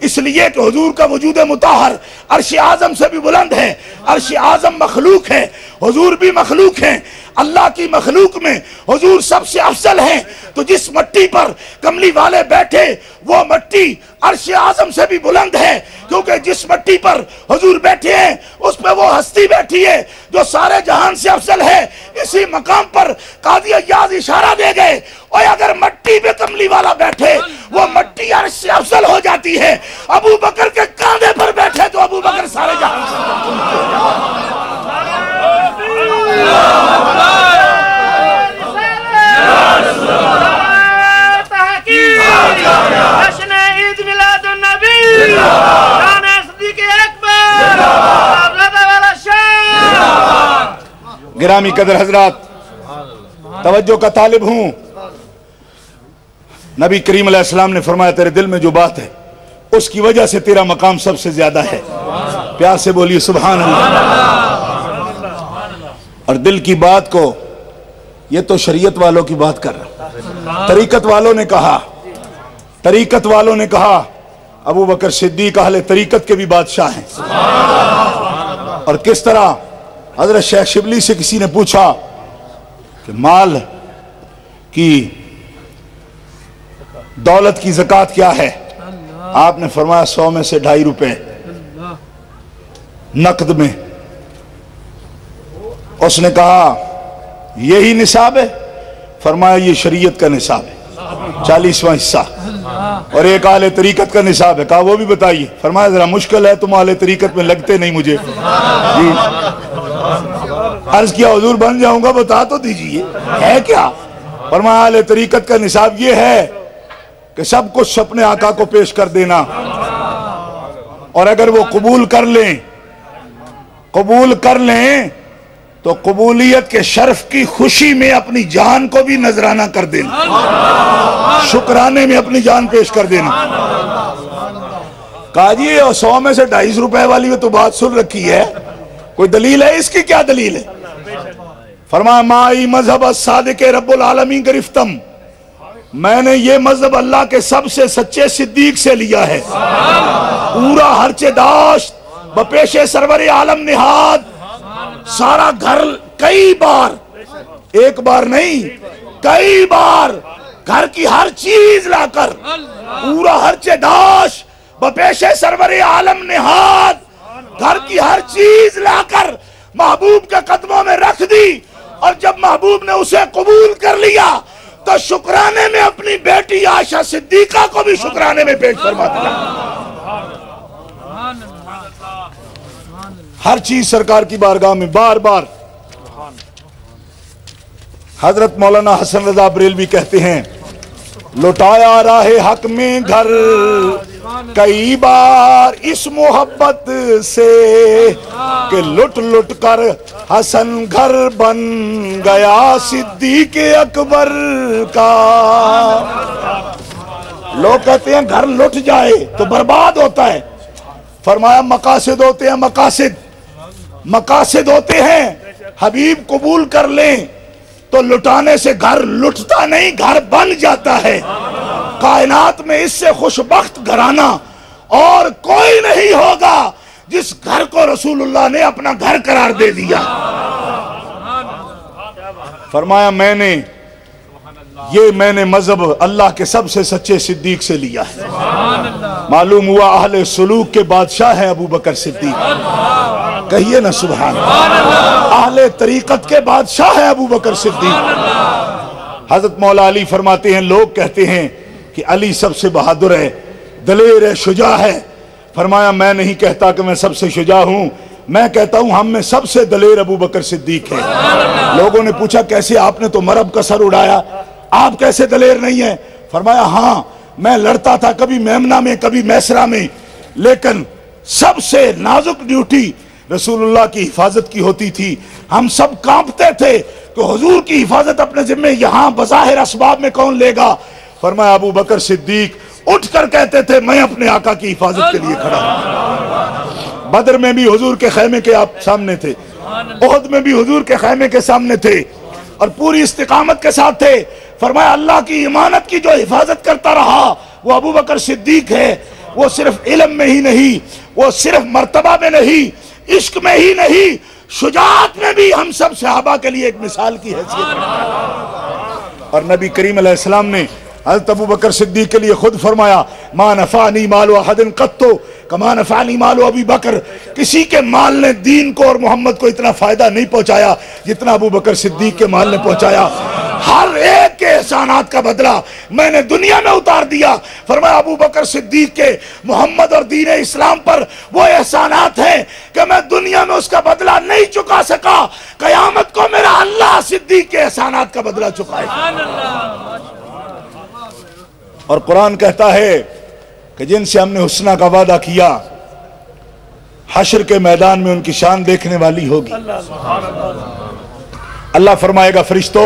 اس لیے کہ حضور کا وجود مطہر عرش اعظم سے بھی بلند ہے، عرش اعظم مخلوق ہے، حضور بھی مخلوق ہیں، اللہ کی مخلوق میں حضور سب سے افضل ہیں۔ تو جس مٹی پر کملی والے بیٹھے وہ مٹی عرش اعظم سے بھی بلند ہے، کیونکہ جس مٹی پر حضور بیٹھے ہیں اس پہ وہ ہستی بیٹھی ہے جو سارے جہان سے افضل ہے۔ اسی مقام پر قاضی ایاز اشارہ دے گئے، اور اگر مٹی پہ کملی والا بیٹھے وہ مٹی عرش سے افضل ہو جاتی ہے۔ ابو بکر کے کاندھے پر بیٹھے تو ابو بکر سارے جہان سے جشن عید میلاد النبی، رانا صدیق اکبر، صاحبزادہ والا شاہ۔ گرامی قدر حضرات، توجہ کا طالب ہوں۔ نبی کریم علیہ السلام نے فرمایا تیرے دل میں جو بات ہے اس کی وجہ سے تیرا مقام سب سے زیادہ ہے۔ پیار سے بولیے سبحان اللہ۔ اور دل کی بات کو، یہ تو شریعت والوں کی بات کر رہا، طریقت والوں نے کہا ابو بکر صدیق اہل طریقت کے بھی بادشاہ ہیں۔ اور کس طرح حضرت شیخ شبلی سے کسی نے پوچھا کہ مال کی دولت کی زکوٰۃ کیا ہے؟ آپ نے فرمایا 100 میں سے 2.5 روپے نقد میں۔ اس نے کہا یہی نصاب ہے؟ فرمایا یہ شریعت کا نصاب ہے، 40واں حصہ۔ اور ایک اہل طریقت کا نصاب ہے، کہا وہ بھی بتائیے۔ فرمایا ذرا مشکل ہے، تم اہل طریقت میں لگتے نہیں مجھے جی۔ عرض کیا حضور بن جاؤں گا، بتا تو دیجئے ہے کیا؟ فرمایا اہل طریقت کا نصاب یہ ہے کہ سب کچھ اپنے آقا کو پیش کر دینا، اور اگر وہ قبول کر لیں تو قبولیت کے شرف کی خوشی میں اپنی جان کو بھی نذرانہ کر دینا، شکرانے میں اپنی جان پیش کر دینا۔ کہا جی 100 میں سے 2.5 روپے والی میں تو بات سن رکھی ہے، کوئی دلیل ہے اس کی؟ کیا دلیل ہے؟ فرمایا مائی مذہب الصادق رب العالمین گرفتم، میں نے یہ مذہب اللہ کے سب سے سچے صدیق سے لیا ہے، پورا ہرچے داشت بپیش سرور عالم نہاد، سارا گھر کئی بار، ایک بار نہیں کئی بار، گھر کی ہر چیز لا کر پورا ہرچے داشت بپیش سرور عالم نہاد، گھر کی ہر چیز لا کر محبوب کے قدموں میں رکھ دی، اور جب محبوب نے اسے قبول کر لیا تو شکرانے میں اپنی بیٹی عائشہ صدیقہ کو بھی شکرانے میں پیش فرما دیا۔ ہر چیز سرکار کی بارگاہ میں بار بار۔ حضرت مولانا حسن رضا بریلوی کہتے ہیں لٹایا راہ حق میں گھر کئی بار اس محبت سے کہ لٹ لٹ کر حسن گھر بن گیا صدیق اکبر کا۔ لوگ کہتے ہیں گھر لٹ جائے تو برباد ہوتا ہے، فرمایا مقاصد ہوتے ہیں، مقاصد ہوتے ہیں، حبیب قبول کر لیں تو لٹانے سے گھر لٹتا نہیں، گھر بن جاتا ہے۔ کائنات میں اس سے خوشبخت گھرانہ اور کوئی نہیں ہوگا جس گھر کو رسول اللہ نے اپنا گھر قرار دے دیا۔ فرمایا میں نے مذہب اللہ کے سب سے سچے صدیق سے لیا ہے۔ معلوم ہوا اہل سلوک کے بادشاہ ہیں ابو بکر صدیق، کہیے نا سبحان اللہ۔ اہل طریقت کے بادشاہ ہیں ابو بکر صدیق۔ حضرت مولا علی فرماتے ہیں لوگ کہتے ہیں کہ علی سب سے بہادر ہے، دلیر ہے، شجاع ہے۔ فرمایا میں نہیں کہتا کہ میں سب سے شجاع ہوں، میں کہتا ہوں ہم میں سب سے دلیر ابو بکر صدیق ہے۔ لوگوں نے پوچھا کیسے، آپ نے تو مرب کا سر اڑایا، آپ کیسے دلیر نہیں ہیں؟ فرمایا ہاں میں لڑتا تھا، کبھی میمنہ میں کبھی میسرہ میں، لیکن سب سے نازک ڈیوٹی رسول اللہ کی حفاظت کی ہوتی تھی۔ ہم سب کانپتے تھے کہ حضور کی حفاظت اپنے ذمہ یہاں بظاہر اسباب میں کون لے گا؟ فرمایا ابو بکر صدیق اٹھ کر کہتے تھے میں اپنے آقا کی حفاظت کے لیے کھڑا ہوں۔ بدر میں بھی حضور کے خیمے کے آپ سامنے تھے، احد میں بھی حضور کے خیمے کے سامنے تھے، اور پوری استقامت کے ساتھ تھے۔ فرمایا اللہ کی امانت کی جو حفاظت کرتا رہا وہ ابو بکر صدیق ہے، وہ صرف علم میں ہی نہیں، وہ صرف مرتبہ میں نہیں، عشق میں ہی نہیں، شجاعت میں بھی ہم سب صحابہ کے لیے ایک مثال کی حیثیت رکھتا ہے۔ اور نبی کریم علیہ السلام نے حضرت ابو بکر صدیق کے لیے خود فرمایا ما نفعنی مال احد قط کما نفعنی مال ابی بکر، کسی کے مال نے دین کو اور محمد کو اتنا فائدہ نہیں پہنچایا جتنا ابو بکر صدیق کے مال نے پہنچایا۔ ہر ایک کے احسانات کا بدلہ میں نے دنیا میں اتار دیا۔ فرمایا ابو بکر صدیق کے محمد اور دین اسلام پر وہ احسانات ہیں کہ میں دنیا میں اس کا بدلہ نہیں چکا سکا، قیامت کو میرا اللہ صدیق کے احسانات کا بدلہ چکائے گا۔ اور قرآن کہتا ہے کہ جن سے ہم نے حسنہ کا وعدہ کیا حشر کے میدان میں ان کی شان دیکھنے والی ہوگی۔ اللہ فرمائے گا فرشتو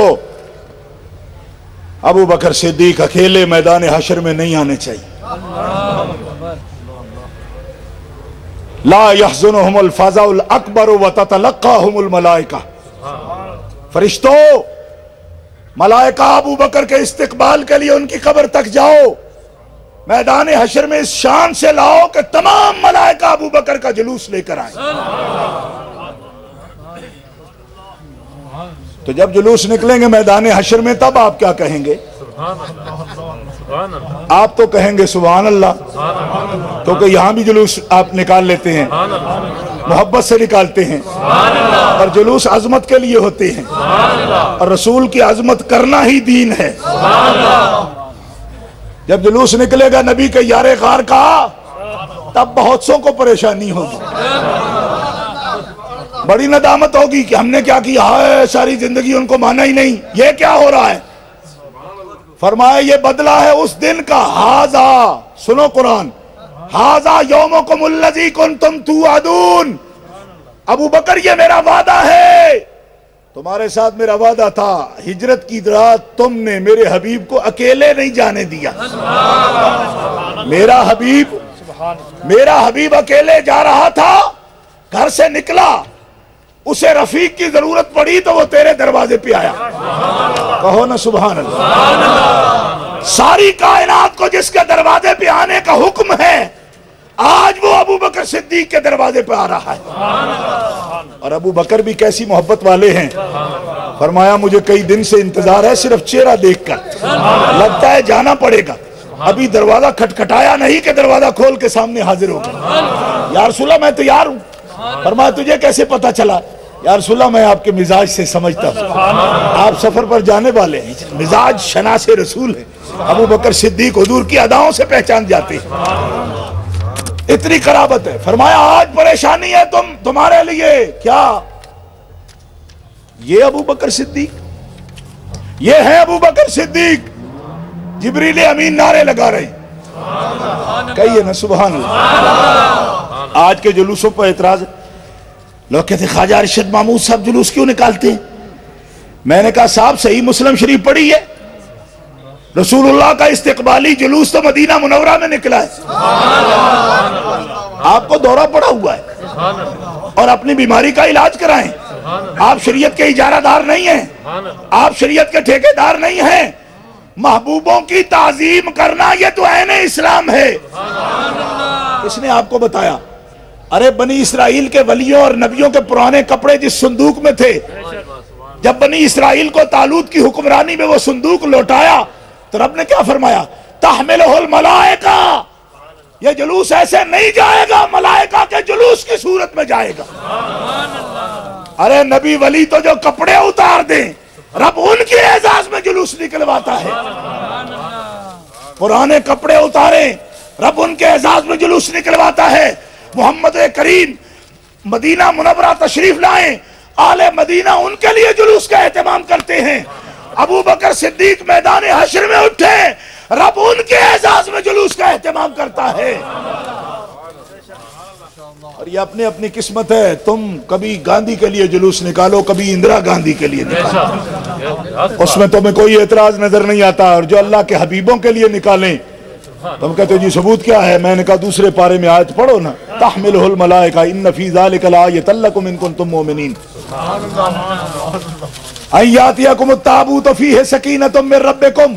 ابو بکر صدیق اکیلے میدان حشر میں نہیں آنے چاہیے۔ لا يحزنهم الفزع الاکبر وتتلقاهم الملائکہ، فرشتو ملائکہ ابو بکر کے استقبال کے لیے ان کی قبر تک جاؤ، میدان حشر میں اس شان سے لاؤ کہ تمام ملائکہ ابو بکر کا جلوس لے کر آئیں۔ تو جب جلوس نکلیں گے میدان حشر میں تب آپ کیا کہیں گے؟ آپ تو کہیں گے سبحان اللہ، کیونکہ یہاں بھی جلوس آپ نکال لیتے ہیں، محبت سے نکالتے ہیں، اور جلوس عظمت کے لیے ہوتے ہیں، اور رسول کی عظمت کرنا ہی دین ہے۔ جب جلوس نکلے گا نبی کے یار غار کا تب بہت سوں کو پریشانی ہوگی، بڑی ندامت ہوگی کہ ہم نے کیا کیا ہے، ساری زندگی ان کو مانا ہی نہیں، یہ کیا ہو رہا ہے۔ فرمایا یہ بدلہ ہے اس دن کا، ہاذا، سنو قرآن، ہاذا یومکم الذی کنتم توعدون، ابو بکر یہ میرا وعدہ ہے، تمہارے ساتھ میرا وعدہ تھا، ہجرت کی رات تم نے میرے حبیب کو اکیلے نہیں جانے دیا، میرا حبیب اکیلے جا رہا تھا، گھر سے نکلا، اسے رفیق کی ضرورت پڑی تو وہ تیرے دروازے پہ آیا، کہو نا سبحان اللہ۔ ساری کائنات کو جس کے دروازے پہ آنے کا حکم ہے آج وہ ابو بکر صدیق کے دروازے پہ آ رہا ہے۔ اور ابو بکر بھی کیسی محبت والے ہیں، فرمایا مجھے کئی دن سے انتظار ہے صرف چہرہ دیکھ کر، لگتا ہے جانا پڑے گا، ابھی دروازہ کھٹکھٹایا نہیں کہ دروازہ کھول کے سامنے حاضر ہو گیا، یا رسول اللہ میں تیار ہوں۔ فرمایا تجھے کیسے پتا چلا؟ یا رسول اللہ میں آپ کے مزاج سے سمجھتا ہوں، آپ سفر پر جانے والے ہیں، مزاج شناس رسول ہے، ابو بکر صدیق حضور کی اداؤں سے پہچان جاتے ہیں، اتنی قرابت ہے۔ فرمایا آج پریشانی ہے تمہارے لیے، کیا؟ یہ ابو بکر صدیق، یہ ہے ابو بکر صدیق، جبریل امین نعرے لگا رہے ہیں، کہیے نا سبحان اللہ۔ آج کے جلوسوں پر اعتراض ہے، لوگ کہتے ہیں خواجہ ارشد محمود صاحب جلوس کیوں نکالتے ہیں؟ میں نے کہا صاحب صحیح مسلم شریف پڑھی ہے، رسول اللہ کا استقبالی جلوس تو مدینہ منورہ میں نکلا ہے، آپ کو دورہ پڑا ہوا ہے، اور اپنی بیماری کا علاج کرائیں، آپ شریعت کے اجارہ دار نہیں ہیں، آپ شریعت کے ٹھیکے دار نہیں ہیں، محبوبوں کی تعظیم کرنا یہ تو عین اسلام ہے۔ اس نے آپ کو بتایا، ارے بنی اسرائیل کے ولیوں اور نبیوں کے پرانے کپڑے جس صندوق میں تھے، جب بنی اسرائیل کو طالوت کی حکمرانی میں وہ صندوق لوٹایا تو رب نے کیا فرمایا؟ تحملہ الملائکہ، یہ جلوس ایسے نہیں جائے گا، ملائکہ کے جلوس کی صورت میں جائے گا۔ ارے نبی ولی تو جو کپڑے اتار دیں رب ان کی اعزاز میں جلوس نکلواتا ہے، پرانے کپڑے اتاریں رب ان کے اعزاز میں جلوس نکلواتا ہے۔ محمد کریم مدینہ منورہ تشریف لائیں، آل مدینہ ان کے لیے جلوس کا اہتمام کرتے ہیں، ابو بکر صدیق میدان حشر میں اٹھے رب ان کے اعزاز میں جلوس کا اہتمام کرتا ہے۔ اور یہ اپنی اپنی قسمت ہے، تم کبھی گاندھی کے لیے جلوس نکالو، کبھی اندرا گاندھی کے لیے نکالو، اس میں تمہیں کوئی اعتراض نظر نہیں آتا، اور جو اللہ کے حبیبوں کے لیے نکالیں تم کہتے جی ثبوت کیا ہے؟ میں نے کہا دوسرے پارے میں آیت پڑھو نا، تحملہ الملائکہ ان فی ذالک لآیۃ لکم ان کنتم مؤمنین، ان یاتیکم التابوت فیہ سکینۃ من ربکم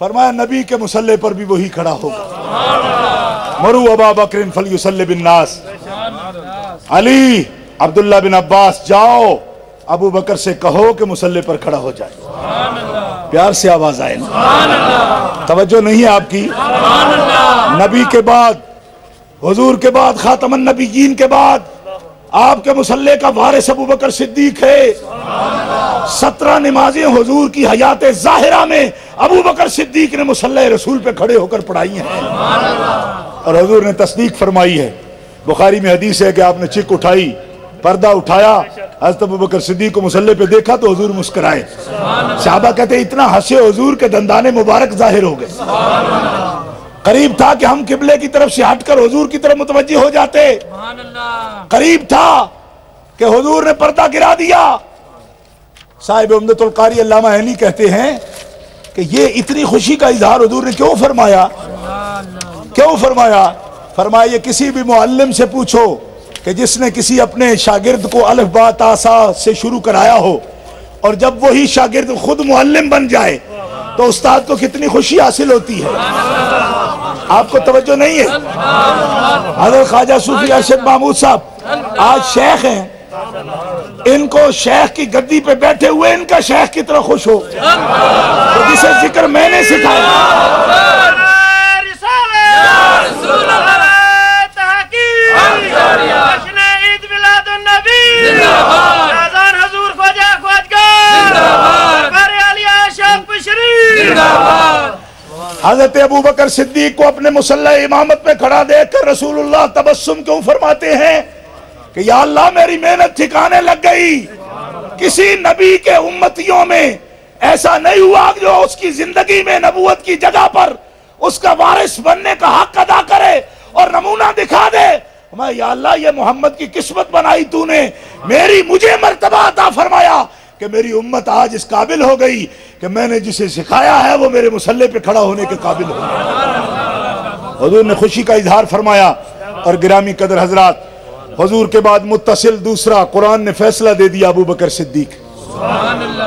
فرمایا نبی کے مصلی پر بھی وہی کھڑا ہوگا. مرو ابا بکر فلیصلی بالناس. علی عبداللہ بن عباس جاؤ ابو بکر سے کہو کہ مصلی پر کھڑا ہو جائے. پیار سے آواز آئے نا, توجہ نہیں ہے آپ کی. نبی کے بعد, حضور کے بعد, خاتم النبیین کے بعد آپ کے مصلی کا وارث ابو بکر صدیق ہے. 17 نمازیں حضور کی حیات ظاہرہ میں ابو بکر صدیق نے مصلی رسول پہ کھڑے ہو کر پڑھائی ہیں, اور حضور نے تصدیق فرمائی ہے. بخاری میں حدیث ہے کہ آپ نے چک اٹھائی, پردہ اٹھایا, حضرت ابو بکر صدیق کو مصلی پہ دیکھا تو حضور مسکرائے. صحابہ کہتے اتنا ہنسے حضور کے دندان مبارک ظاہر ہو گئے. قریب تھا کہ ہم قبلے کی طرف سے ہٹ کر حضور کی طرف متوجہ ہو جاتے. قریب تھا کہ حضور نے پردہ گرا دیا. صاحب عمدۃ القاری علامہ عینی کہتے ہیں کہ یہ اتنی خوشی کا اظہار حضور نے کیوں فرمایا؟ کیوں فرمایا؟ فرمایا یہ کسی بھی معلم سے پوچھو کہ جس نے کسی اپنے شاگرد کو الف با تا سا سے شروع کرایا ہو, اور جب وہی شاگرد خود معلم بن جائے تو استاد کو کتنی خوشی حاصل ہوتی ہے. آپ کو توجہ نہیں ہے؟ حضرت خواجہ صوفی ارشد محمود صاحب آج شیخ ہیں, ان کو شیخ کی گدی پہ بیٹھے ہوئے ان کا شیخ کی طرح خوش ہو, تو جسے ذکر میں نے سکھایا. حضرت ابو بکر صدیق کو اپنے مصلی امامت میں کھڑا دیکھ کر رسول اللہ تبسم کیوں فرماتے ہیں کہ یا اللہ میری محنت ٹھکانے لگ گئی. کسی نبی کے امتیوں میں ایسا نہیں ہوا جو اس کی زندگی میں نبوت کی جگہ پر اس کا وارث بننے کا حق ادا کرے اور نمونہ دکھا دے. میں یا اللہ یہ محمد کی قسمت بنائی تو نے, مجھے مرتبہ عطا فرمایا کہ میری امت آج اس قابل ہو گئی کہ میں نے جسے سکھایا ہے وہ میرے مصلی پہ کھڑا ہونے کے قابل ہو. حضور نے خوشی کا اظہار فرمایا. اور گرامی قدر حضرات, حضور کے بعد متصل دوسرا قرآن نے فیصلہ دے دیا ابو بکر صدیق.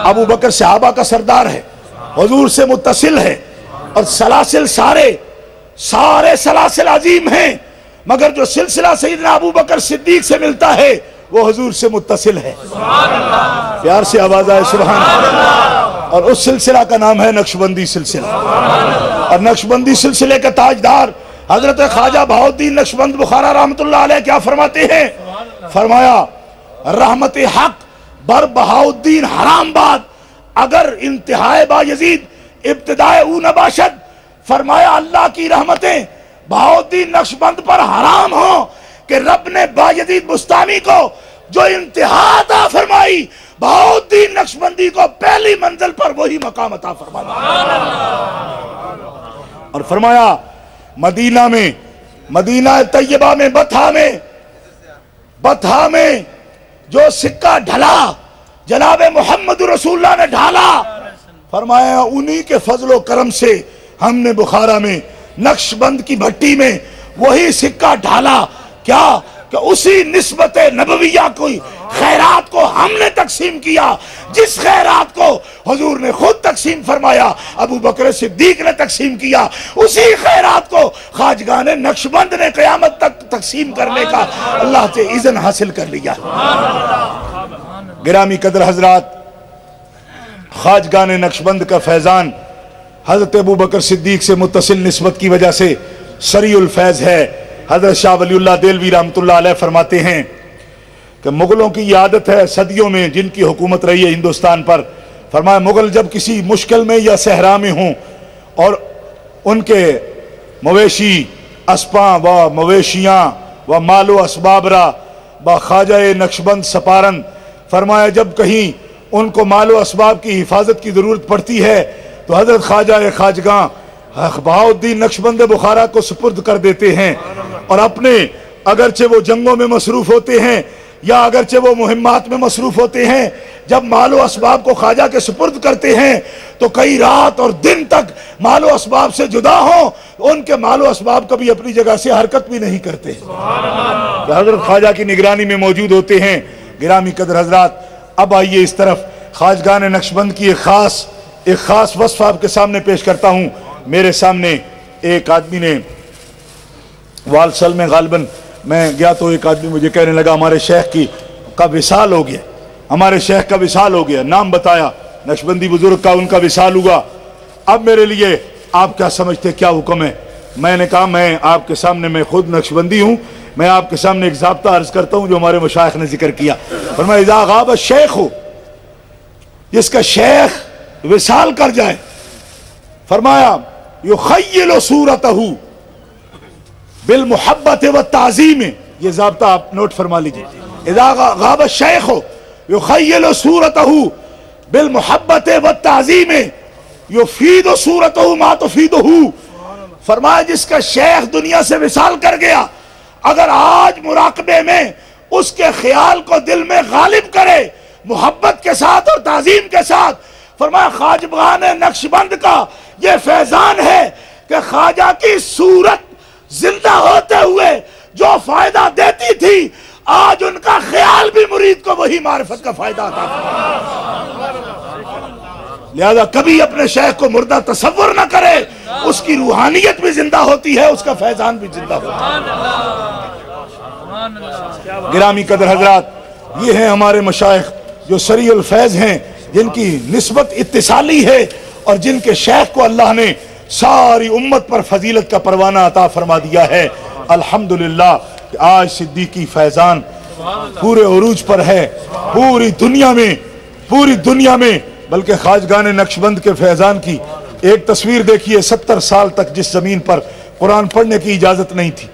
ابو بکر صحابہ کا سردار ہے, حضور سے متصل ہے, اور سلاسل سارے سلاسل عظیم ہیں, مگر جو سلسلہ سیدنا ابو بکر صدیق سے ملتا ہے وہ حضور سے متصل ہے. پیار سے آواز آئے سبحان اللہ. اور اس سلسلہ کا نام ہے نقشبندی سلسلہ. اور نقشبندی سلسلے کے تاجدار حضرت خواجہ بہاؤالدین نقشبند بخارا رحمت اللہ علیہ کیا فرماتے ہیں؟ فرمایا رحمت حق بر بہاؤالدین حرام باد اگر انتہائے با یزید ابتدائے او نباشد. فرمایا اللہ کی رحمتیں بہاؤالدین نقشبند پر حرام ہوں کہ رب نے بایزید بستانی کو جو انتہا عطا فرمائی بہاؤالدین نقشبندی کو پہلی منزل پر وہی مقام عطا فرمایا. اور فرمایا مدینہ میں, مدینہ طیبہ میں, بطحا میں جو سکہ ڈھلا جناب محمد رسول اللہ نے ڈھالا, فرمایا انہی کے فضل و کرم سے ہم نے بخارا میں نقشبند کی بھٹی میں وہی سکہ ڈھالا. کیا کہ اسی نسبت نبویہ کوئی خیرات کو ہم نے تقسیم کیا جس خیرات کو حضور نے خود تقسیم فرمایا, ابو بکر صدیق نے تقسیم کیا, اسی خیرات کو خواجگان نقشبند نے قیامت تک تقسیم کرنے کا اللہ سے اذن حاصل کر لیا. گرامی قدر حضرات, خواجگان نقشبند کا فیضان حضرت ابو بکر صدیق سے متصل نسبت کی وجہ سے سری الفیض ہے. حضرت شاہ ولی اللہ دہلوی رحمت اللہ علیہ فرماتے ہیں کہ مغلوں کی یہ عادت ہے صدیوں میں جن کی حکومت رہی ہے ہندوستان پر, فرمایا مغل جب کسی مشکل میں یا صحرا میں ہوں اور ان کے مویشی اسپاں و مویشیاں و مال و اسباب را با خواجہ نقشبند سپارند, فرمایا جب کہیں ان کو مال و اسباب کی حفاظت کی ضرورت پڑتی ہے تو حضرت خواجہ خواجگاں بہاؤالدین نقشبند بخارا کو سپرد کر دیتے ہیں, اور اپنے اگرچہ وہ جنگوں میں مصروف ہوتے ہیں یا اگرچہ وہ مہمات میں مصروف ہوتے ہیں, جب مال و اسباب کو خواجہ کے سپرد کرتے ہیں تو کئی رات اور دن تک مال و اسباب سے جدا ہوں, ان کے مال و اسباب کبھی اپنی جگہ سے حرکت بھی نہیں کرتے, کہ حضرت خواجہ کی نگرانی میں موجود ہوتے ہیں. گرامی قدر حضرات, اب آئیے اس طرف خواجگان نقشبند کی ایک خاص ایک خاص وصف آپ کے سامنے پیش کرتا ہوں. میرے سامنے ایک آدمی نے والسل میں غالباً میں گیا تو ایک آدمی مجھے کہنے لگا ہمارے شیخ کا وصال ہو گیا, ہمارے شیخ کا وصال ہو گیا. نام بتایا, نقشبندی بزرگ کا, ان کا وصال ہوا. اب میرے لیے آپ کیا سمجھتے کیا حکم ہے؟ میں نے کہا میں آپ کے سامنے, میں خود نقشبندی ہوں, میں آپ کے سامنے ایک ضابطہ عرض کرتا ہوں جو ہمارے مشائخ نے ذکر کیا. فرمایا اذا غاب الشیخ, جس کا شیخ وصال کر جائے, فرمایا یخیل صورتہ بالمحبت والتعظیم. یہ ضابطہ آپ نوٹ فرما لیجئے. اذا غاب الشیخ یخیل صورتہ بالمحبت والتعظیم یفید صورتہ ما تفیدہ. فرمایا جس کا شیخ دنیا سے وصال کر گیا, اگر آج مراقبے میں اس کے خیال کو دل میں غالب کرے محبت کے ساتھ اور تعظیم کے ساتھ, فرمایا خواجگان نقشبند کا یہ فیضان ہے کہ خواجہ کی صورت زندہ ہوتے ہوئے جو فائدہ دیتی تھی, آج ان کا خیال بھی مرید کو وہی معرفت کا فائدہ عطا کرتا. لہذا کبھی اپنے شیخ کو مردہ تصور نہ کرے, اس کی روحانیت بھی زندہ ہوتی ہے, اس کا فیضان بھی زندہ ہوتا ہے. گرامی قدر حضرات, یہ ہیں ہمارے مشائخ جو سریع الفیض ہیں, جن کی نسبت اتصالی ہے اور جن کے شیخ کو اللہ نے ساری امت پر فضیلت کا پروانہ عطا فرما دیا ہے. الحمدللہ کہ آج صدیقی فیضان پورے عروج پر ہے پوری دنیا میں. بلکہ خواجگان نقشبند کے فیضان کی ایک تصویر دیکھیے. 70 سال تک جس زمین پر قرآن پڑھنے کی اجازت نہیں تھی,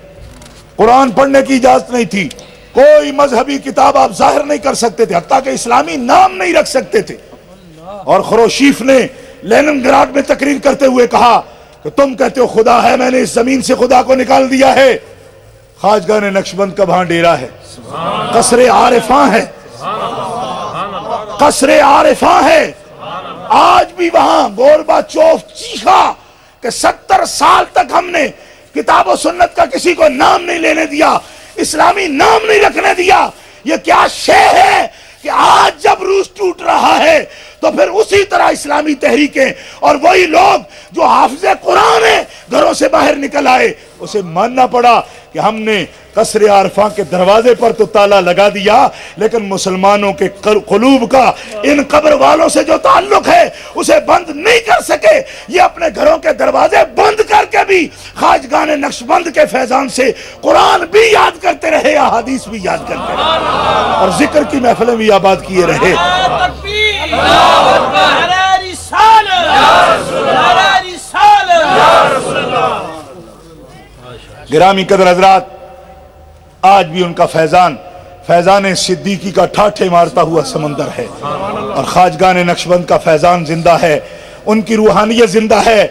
قرآن پڑھنے کی اجازت نہیں تھی, کوئی مذہبی کتاب آپ ظاہر نہیں کر سکتے تھے, حتیٰ کہ اسلامی نام نہیں رکھ سکتے تھے. اور خروشیف نے لینن گراڈ میں تقریر کرتے ہوئے کہا کہ تم کہتے ہو خدا ہے, میں نے اس زمین سے خدا کو نکال دیا ہے. خواجگان نقشبند کا وہاں ڈیرا ہے, قصر عارفاں ہے, قصر عارفاں ہے. آج بھی وہاں گوربا چوف چیخا کہ 70 سال تک ہم نے کتاب و سنت کا کسی کو نام نہیں لینے دیا, اسلامی نام نہیں رکھنے دیا. یہ کیا شے ہے کہ آج جب روس ٹوٹ رہا ہے تو پھر اسی طرح اسلامی تحریکیں اور وہی لوگ جو حافظ قرآن ہیں گھروں سے باہر نکل آئے, اسے ماننا پڑا کہ ہم نے قصر عارفاں کے دروازے پر تو تالا لگا دیا, لیکن مسلمانوں کے قلوب کا ان قبر والوں سے جو تعلق ہے اسے بند نہیں کر سکے. یہ اپنے گھروں کے دروازے بند کر کے بھی خواجگان نقشبند کے فیضان سے قرآن بھی یاد کرتے رہے, احادیث بھی یاد کرتے رہے, اور ذکر کی محفلیں بھی آباد کیے رہے. گرامی قدر حضرات, آج بھی ان کا فیضان صدیقی کا ٹھاٹھے مارتا ہوا سمندر ہے, اور خواجگان نقشبند کا فیضان زندہ ہے, ان کی روحانیت زندہ ہے.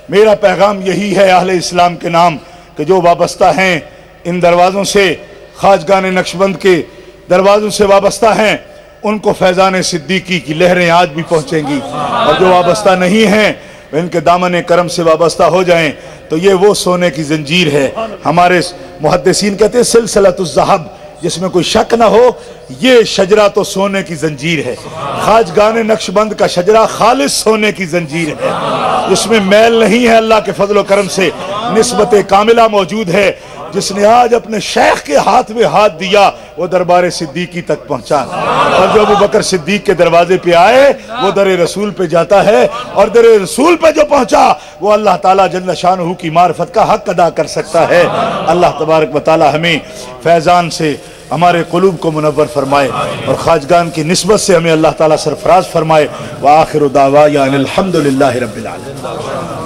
میرا پیغام یہی ہے اہل اسلام کے نام کہ جو وابستہ ہیں ان دروازوں سے, خواجگان نقشبند کے دروازوں سے وابستہ ہیں, ان کو فیضان صدیقی کی لہریں آج بھی پہنچیں گی, اور جو وابستہ نہیں ہیں ان کے دامن کرم سے وابستہ ہو جائیں تو یہ وہ سونے کی زنجیر ہے. ہمارے محدثین کہتے ہیں سلسلۃ الذہب, جس میں کوئی شک نہ ہو یہ شجرہ تو سونے کی زنجیر ہے. خواجگان نقشبند کا شجرہ خالص سونے کی زنجیر ہے, جس میں میل نہیں ہے, اللہ کے فضل و کرم سے نسبت کاملہ موجود ہے. جس نے آج اپنے شیخ کے ہاتھ میں ہاتھ دیا وہ دربار صدیقی تک پہنچا, اور جو ابو بکر صدیق کے دروازے پہ آئے وہ در رسول پہ جاتا ہے, اور در رسول پہ جو پہنچا وہ اللہ تعالیٰ جل شانہ کی معرفت کا حق ادا کر سکتا ہے. اللہ تبارک و تعالیٰ ہمیں فیضان سے ہمارے قلوب کو منور فرمائے اور خواجگان کی نسبت سے ہمیں اللہ تعالیٰ سرفراز فرمائے. وآخر دعوانا الحمدللہ رب العالمین.